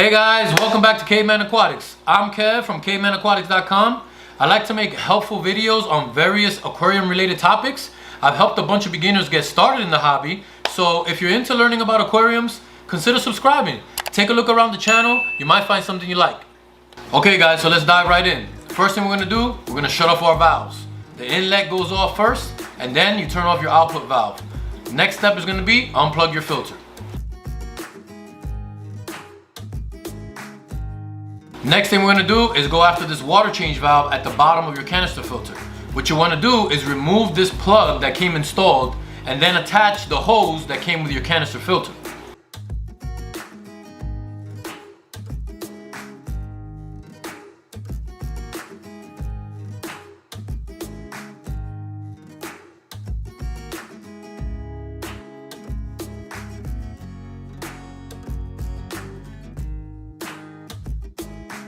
Hey guys, welcome back to Caveman Aquatics. I'm Kev from CavemanAquatics.com. I like to make helpful videos on various aquarium related topics. I've helped a bunch of beginners get started in the hobby, so if you're into learning about aquariums, consider subscribing. Take a look around the channel, you might find something you like. Okay guys, so let's dive right in. First thing we're going to do, we're going to shut off our valves. The inlet goes off first, and then you turn off your output valve. Next step is going to be unplug your filter. Next thing we're going to do is go after this water change valve at the bottom of your canister filter. What you want to do is remove this plug that came installed and then attach the hose that came with your canister filter.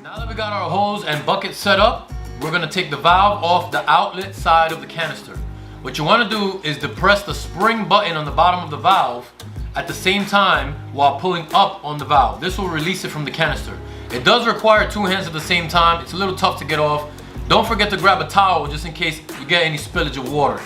Now that we got our hose and bucket set up, we're going to take the valve off the outlet side of the canister. What you want to do is depress the spring button on the bottom of the valve at the same time while pulling up on the valve. This will release it from the canister. It does require two hands at the same time. It's a little tough to get off. Don't forget to grab a towel just in case you get any spillage of water.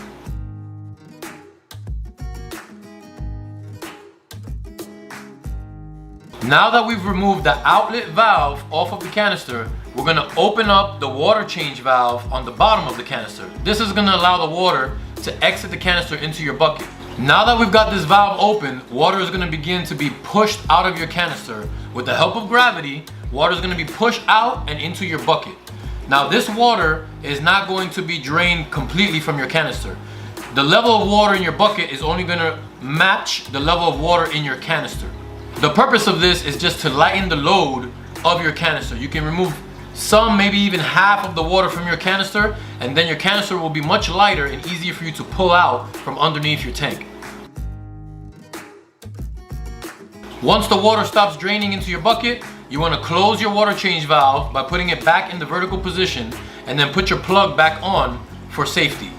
Now that we've removed the outlet valve off of the canister, we're going to open up the water change valve on the bottom of the canister. This is going to allow the water to exit the canister into your bucket. Now that we've got this valve open, water is going to begin to be pushed out of your canister. With the help of gravity, water is going to be pushed out and into your bucket. Now this water is not going to be drained completely from your canister. The level of water in your bucket is only going to match the level of water in your canister. The purpose of this is just to lighten the load of your canister. You can remove some, maybe even half of the water from your canister, and then your canister will be much lighter and easier for you to pull out from underneath your tank. Once the water stops draining into your bucket, you want to close your water change valve by putting it back in the vertical position and then put your plug back on for safety.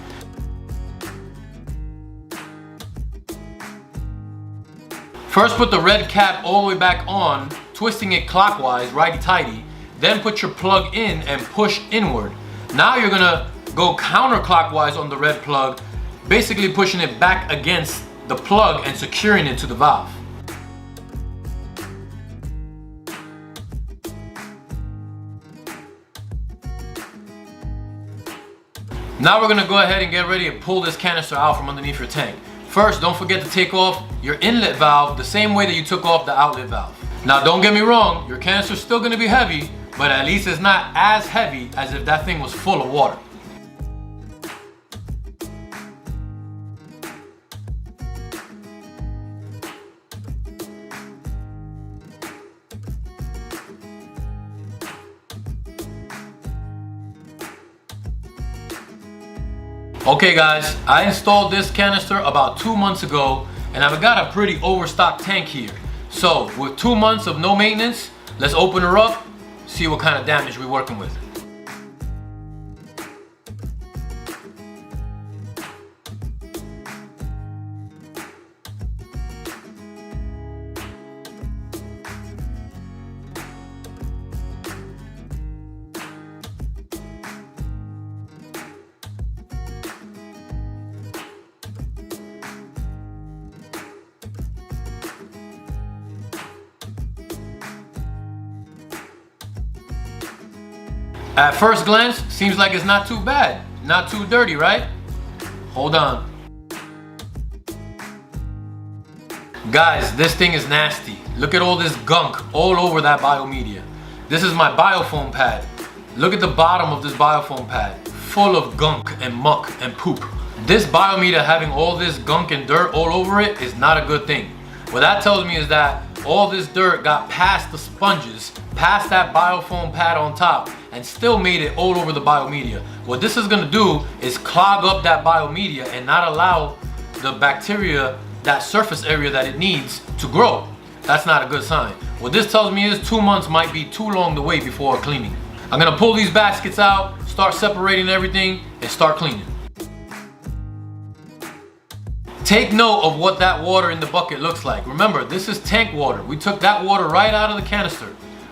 First put the red cap all the way back on, twisting it clockwise, righty-tighty. Then put your plug in and push inward. Now you're gonna go counterclockwise on the red plug, basically pushing it back against the plug and securing it to the valve. Now we're gonna go ahead and get ready to pull this canister out from underneath your tank. First, don't forget to take off your inlet valve the same way that you took off the outlet valve. Now don't get me wrong, your canister is still going to be heavy, but at least it's not as heavy as if that thing was full of water. Okay guys, I installed this canister about 2 months ago and I've got a pretty overstocked tank here. So with 2 months of no maintenance, let's open her up, see what kind of damage we're working with. At first glance, seems like it's not too bad, not too dirty, right? Hold on. Guys, this thing is nasty. Look at all this gunk all over that biomedia. This is my biofoam pad. Look at the bottom of this biofoam pad, full of gunk and muck and poop. This biomedia having all this gunk and dirt all over it is not a good thing. What that tells me is that all this dirt got past the sponges, past that biofoam pad on top, and still made it all over the biomedia. What this is going to do is clog up that biomedia and not allow the bacteria, that surface area that it needs, to grow. That's not a good sign. What this tells me is 2 months might be too long to wait before cleaning. I'm going to pull these baskets out, start separating everything, and start cleaning. Take note of what that water in the bucket looks like. Remember, this is tank water. We took that water right out of the canister.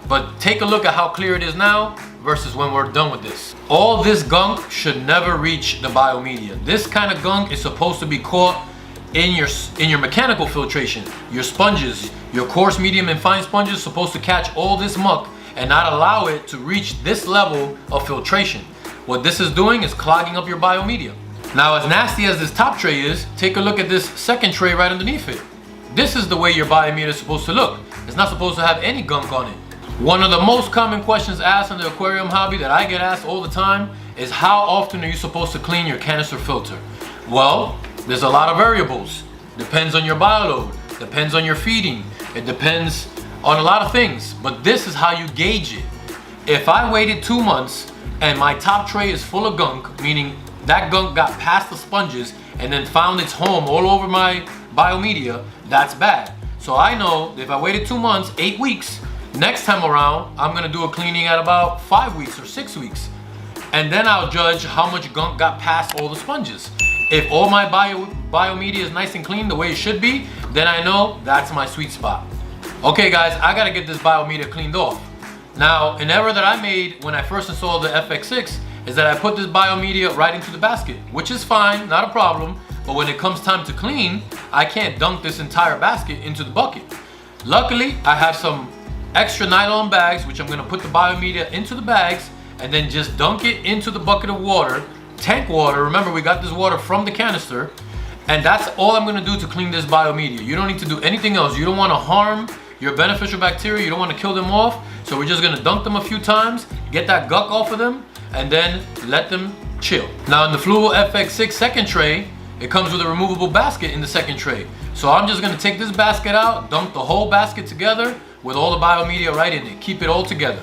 But take a look at how clear it is now versus when we're done with this. All this gunk should never reach the biomedia. This kind of gunk is supposed to be caught in your mechanical filtration. Your sponges, your coarse, medium, and fine sponges, supposed to catch all this muck and not allow it to reach this level of filtration. What this is doing is clogging up your biomedia. Now, as nasty as this top tray is, take a look at this second tray right underneath it. This is the way your biomedia is supposed to look. It's not supposed to have any gunk on it. One of the most common questions asked in the aquarium hobby that I get asked all the time is, how often are you supposed to clean your canister filter? Well, there's a lot of variables. Depends on your bioload, depends on your feeding, it depends on a lot of things, but this is how you gauge it. If I waited 2 months and my top tray is full of gunk, meaning that gunk got past the sponges and then found its home all over my biomedia, that's bad. So I know that if I waited 2 months, 8 weeks, next time around, I'm gonna do a cleaning at about 5 weeks or 6 weeks. And then I'll judge how much gunk got past all the sponges. If all my biomedia is nice and clean the way it should be, then I know that's my sweet spot. Okay guys, I gotta get this biomedia cleaned off. Now, an error that I made when I first installed the FX6 is that I put this biomedia right into the basket, which is fine, not a problem, but when it comes time to clean, I can't dunk this entire basket into the bucket. Luckily, I have some extra nylon bags, which I'm gonna put the biomedia into the bags and then just dunk it into the bucket of water, tank water. Remember, we got this water from the canister, and that's all I'm gonna do to clean this biomedia. You don't need to do anything else. You don't wanna harm your beneficial bacteria, you don't wanna kill them off, so we're just gonna dunk them a few times, get that gunk off of them, and then let them chill. Now in the Fluval FX6 second tray, it comes with a removable basket in the second tray. So I'm just gonna take this basket out, dunk the whole basket together with all the biomedia right in it. Keep it all together.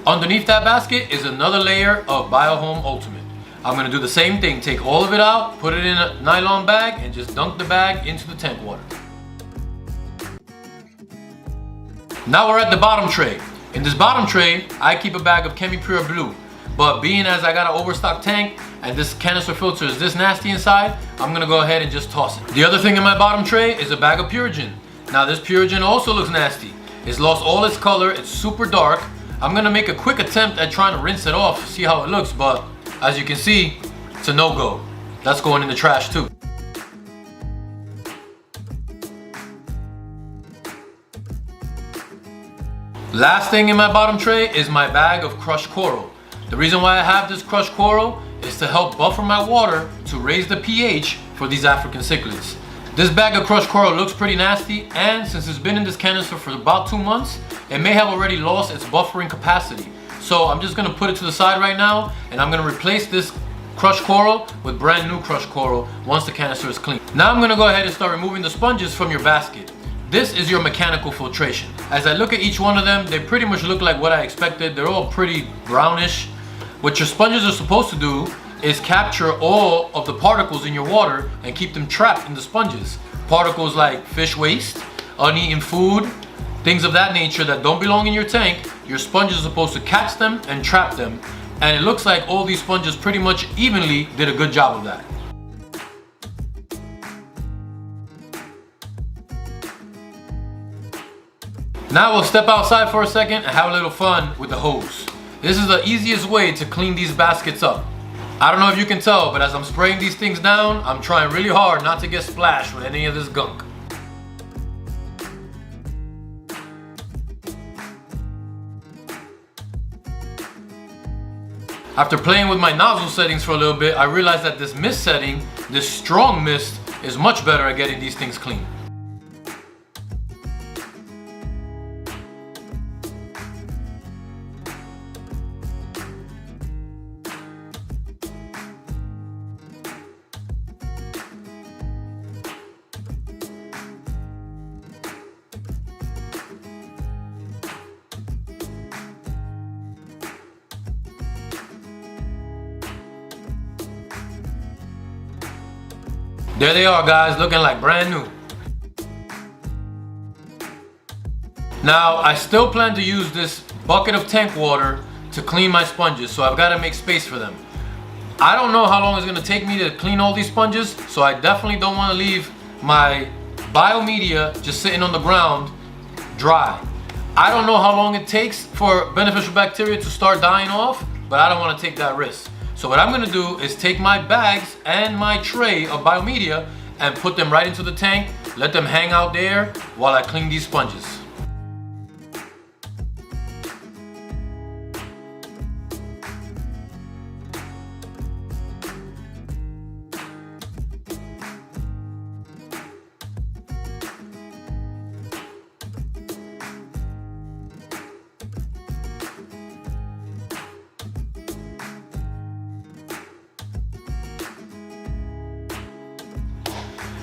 Underneath that basket is another layer of BioHome Ultimate. I'm gonna do the same thing. Take all of it out, put it in a nylon bag, and just dunk the bag into the tank water. Now we're at the bottom tray. In this bottom tray, I keep a bag of ChemiPure Blue. But being as I got an overstocked tank and this canister filter is this nasty inside, I'm gonna go ahead and just toss it. The other thing in my bottom tray is a bag of Purigen. Now this Purigen also looks nasty. It's lost all its color, it's super dark. I'm gonna make a quick attempt at trying to rinse it off, see how it looks, but as you can see, it's a no-go. That's going in the trash too. Last thing in my bottom tray is my bag of crushed coral. The reason why I have this crushed coral is to help buffer my water to raise the pH for these African cichlids. This bag of crushed coral looks pretty nasty, and since it's been in this canister for about 2 months, it may have already lost its buffering capacity. So I'm just gonna put it to the side right now, and I'm gonna replace this crushed coral with brand new crushed coral once the canister is clean. Now I'm gonna go ahead and start removing the sponges from your basket. This is your mechanical filtration. As I look at each one of them, they pretty much look like what I expected. They're all pretty brownish. What your sponges are supposed to do is capture all of the particles in your water and keep them trapped in the sponges. Particles like fish waste, uneaten food, things of that nature that don't belong in your tank. Your sponges are supposed to catch them and trap them. And it looks like all these sponges pretty much evenly did a good job of that. Now we'll step outside for a second and have a little fun with the hose. This is the easiest way to clean these baskets up. I don't know if you can tell, but as I'm spraying these things down, I'm trying really hard not to get splashed with any of this gunk. After playing with my nozzle settings for a little bit, I realized that this mist setting, this strong mist, is much better at getting these things clean. There they are, guys, looking like brand new. Now, I still plan to use this bucket of tank water to clean my sponges, so I've got to make space for them. I don't know how long it's going to take me to clean all these sponges, so I definitely don't want to leave my biomedia just sitting on the ground dry. I don't know how long it takes for beneficial bacteria to start dying off, but I don't want to take that risk. So what I'm going to do is take my bags and my tray of biomedia and put them right into the tank, let them hang out there while I clean these sponges.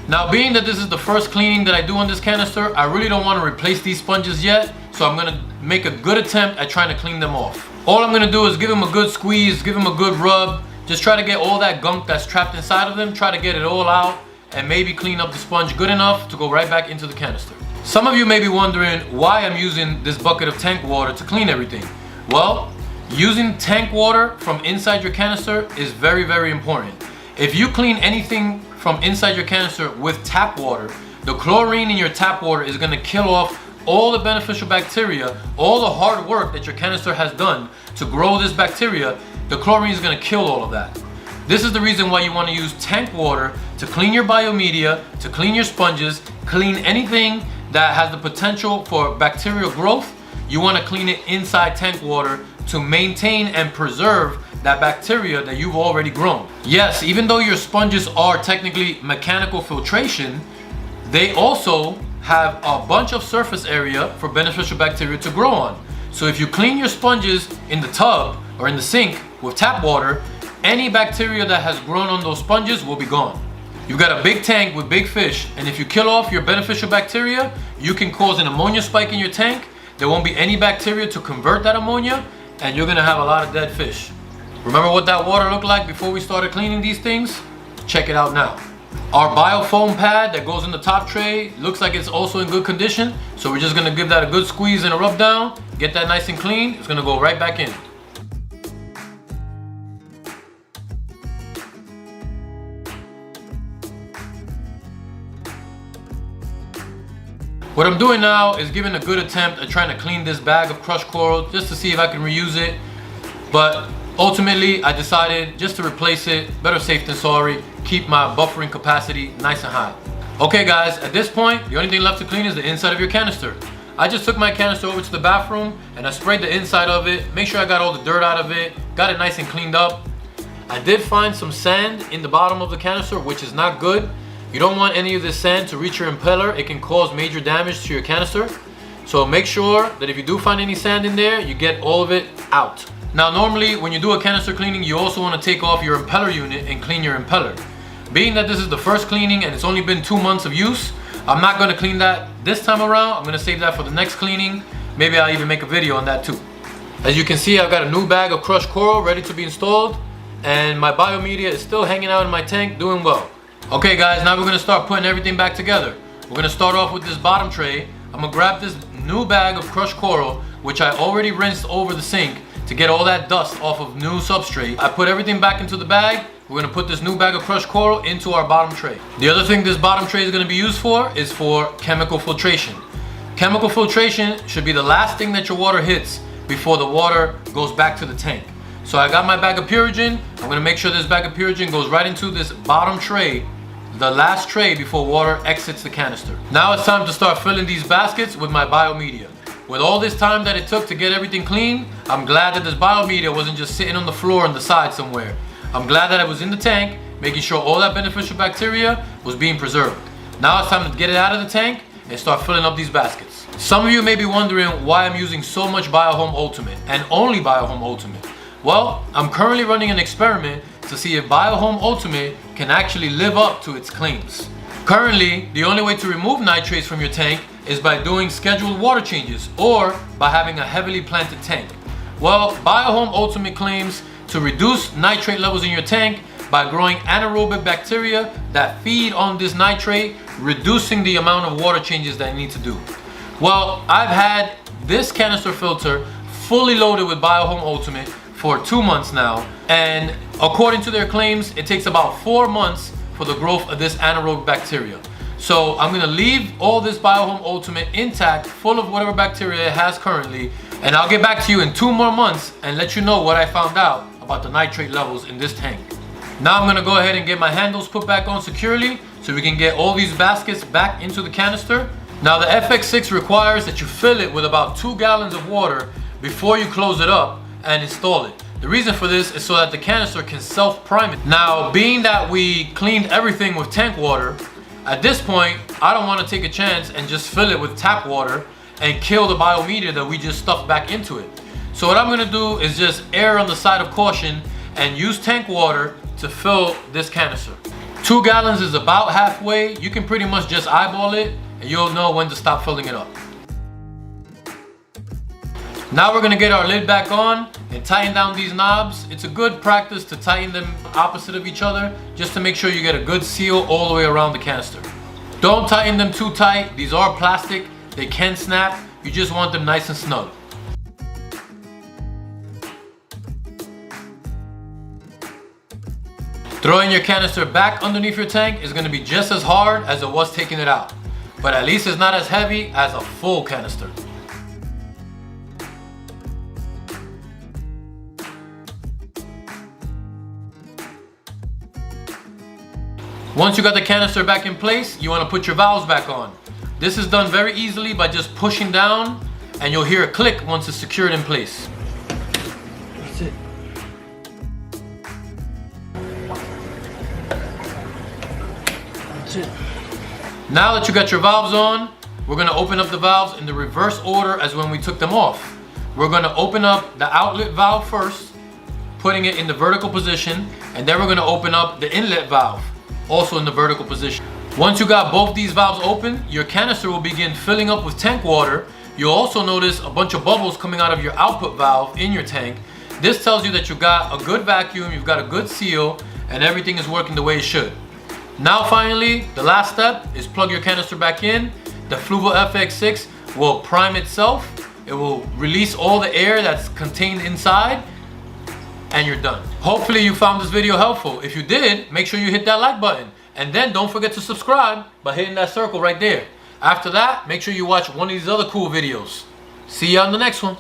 Now, being that this is the first cleaning that I do on this canister, I really don't want to replace these sponges yet, so I'm going to make a good attempt at trying to clean them off. All I'm going to do is give them a good squeeze, give them a good rub, just try to get all that gunk that's trapped inside of them, try to get it all out, and maybe clean up the sponge good enough to go right back into the canister. Some of you may be wondering why I'm using this bucket of tank water to clean everything. Well, using tank water from inside your canister is very, very important. If you clean anything from inside your canister with tap water, the chlorine in your tap water is going to kill off all the beneficial bacteria, all the hard work that your canister has done to grow this bacteria. The chlorine is going to kill all of that. This is the reason why you want to use tank water to clean your biomedia, to clean your sponges, clean anything that has the potential for bacterial growth. You want to clean it inside tank water to maintain and preserve that bacteria that you've already grown. Yes, even though your sponges are technically mechanical filtration, they also have a bunch of surface area for beneficial bacteria to grow on. So if you clean your sponges in the tub or in the sink with tap water, any bacteria that has grown on those sponges will be gone. You've got a big tank with big fish, and if you kill off your beneficial bacteria, you can cause an ammonia spike in your tank. There won't be any bacteria to convert that ammonia, and you're gonna have a lot of dead fish. Remember what that water looked like before we started cleaning these things? Check it out now. Our biofoam pad that goes in the top tray looks like it's also in good condition, so we're just gonna give that a good squeeze and a rub down, get that nice and clean. It's gonna go right back in. What I'm doing now is giving a good attempt at trying to clean this bag of crushed coral just to see if I can reuse it, but ultimately I decided just to replace it. Better safe than sorry. Keep my buffering capacity nice and high. Okay guys, at this point the only thing left to clean is the inside of your canister. I just took my canister over to the bathroom and I sprayed the inside of it, make sure I got all the dirt out of it, got it nice and cleaned up. I did find some sand in the bottom of the canister, which is not good. You don't want any of this sand to reach your impeller. It can cause major damage to your canister. So make sure that if you do find any sand in there, you get all of it out. Now normally when you do a canister cleaning, you also want to take off your impeller unit and clean your impeller. Being that this is the first cleaning and it's only been 2 months of use, I'm not going to clean that this time around. I'm going to save that for the next cleaning. Maybe I'll even make a video on that too. As you can see, I've got a new bag of crushed coral ready to be installed, and my biomedia is still hanging out in my tank doing well. Okay guys, now we're going to start putting everything back together. We're going to start off with this bottom tray. I'm going to grab this new bag of crushed coral, which I already rinsed over the sink to get all that dust off of new substrate. I put everything back into the bag. We're going to put this new bag of crushed coral into our bottom tray. The other thing this bottom tray is going to be used for is for chemical filtration. Chemical filtration should be the last thing that your water hits before the water goes back to the tank. So I got my bag of Purigen. I'm going to make sure this bag of Purigen goes right into this bottom tray, the last tray before water exits the canister. Now it's time to start filling these baskets with my biomedia. With all this time that it took to get everything clean, I'm glad that this biomedia wasn't just sitting on the floor on the side somewhere. I'm glad that it was in the tank, making sure all that beneficial bacteria was being preserved. Now it's time to get it out of the tank and start filling up these baskets. Some of you may be wondering why I'm using so much BioHome Ultimate and only BioHome Ultimate. Well, I'm currently running an experiment to see if BioHome Ultimate can actually live up to its claims. Currently, the only way to remove nitrates from your tank is by doing scheduled water changes or by having a heavily planted tank. Well, BioHome Ultimate claims to reduce nitrate levels in your tank by growing anaerobic bacteria that feed on this nitrate, reducing the amount of water changes that you need to do. Well, I've had this canister filter fully loaded with BioHome Ultimate for 2 months now, and according to their claims, it takes about 4 months for the growth of this anaerobic bacteria. So I'm gonna leave all this Biohome Ultimate intact, full of whatever bacteria it has currently, and I'll get back to you in 2 more months and let you know what I found out about the nitrate levels in this tank. Now I'm gonna go ahead and get my handles put back on securely so we can get all these baskets back into the canister. Now the FX6 requires that you fill it with about 2 gallons of water before you close it up and install it. The reason for this is so that the canister can self-prime it. Now, being that we cleaned everything with tank water, at this point, I don't want to take a chance and just fill it with tap water and kill the biomedia that we just stuffed back into it. So what I'm gonna do is just err on the side of caution and use tank water to fill this canister. 2 gallons is about halfway. You can pretty much just eyeball it and you'll know when to stop filling it up. Now we're gonna get our lid back on and tighten down these knobs. It's a good practice to tighten them opposite of each other just to make sure you get a good seal all the way around the canister. Don't tighten them too tight. These are plastic. They can snap. You just want them nice and snug. Throwing your canister back underneath your tank is gonna be just as hard as it was taking it out, but at least it's not as heavy as a full canister. Once you got the canister back in place, you want to put your valves back on. This is done very easily by just pushing down, and you'll hear a click once it's secured in place. That's it. That's it. Now that you got your valves on, we're going to open up the valves in the reverse order as when we took them off. We're going to open up the outlet valve first, putting it in the vertical position, and then we're going to open up the inlet valve, also in the vertical position. Once you got both these valves open, your canister will begin filling up with tank water. You'll also notice a bunch of bubbles coming out of your output valve in your tank. This tells you that you've got a good vacuum, you've got a good seal, and everything is working the way it should. Now finally, the last step is plug your canister back in. The Fluval FX6 will prime itself. It will release all the air that's contained inside, and you're done. Hopefully you found this video helpful. If you did, make sure you hit that like button. And then don't forget to subscribe by hitting that circle right there. After that, make sure you watch one of these other cool videos. See you on the next one.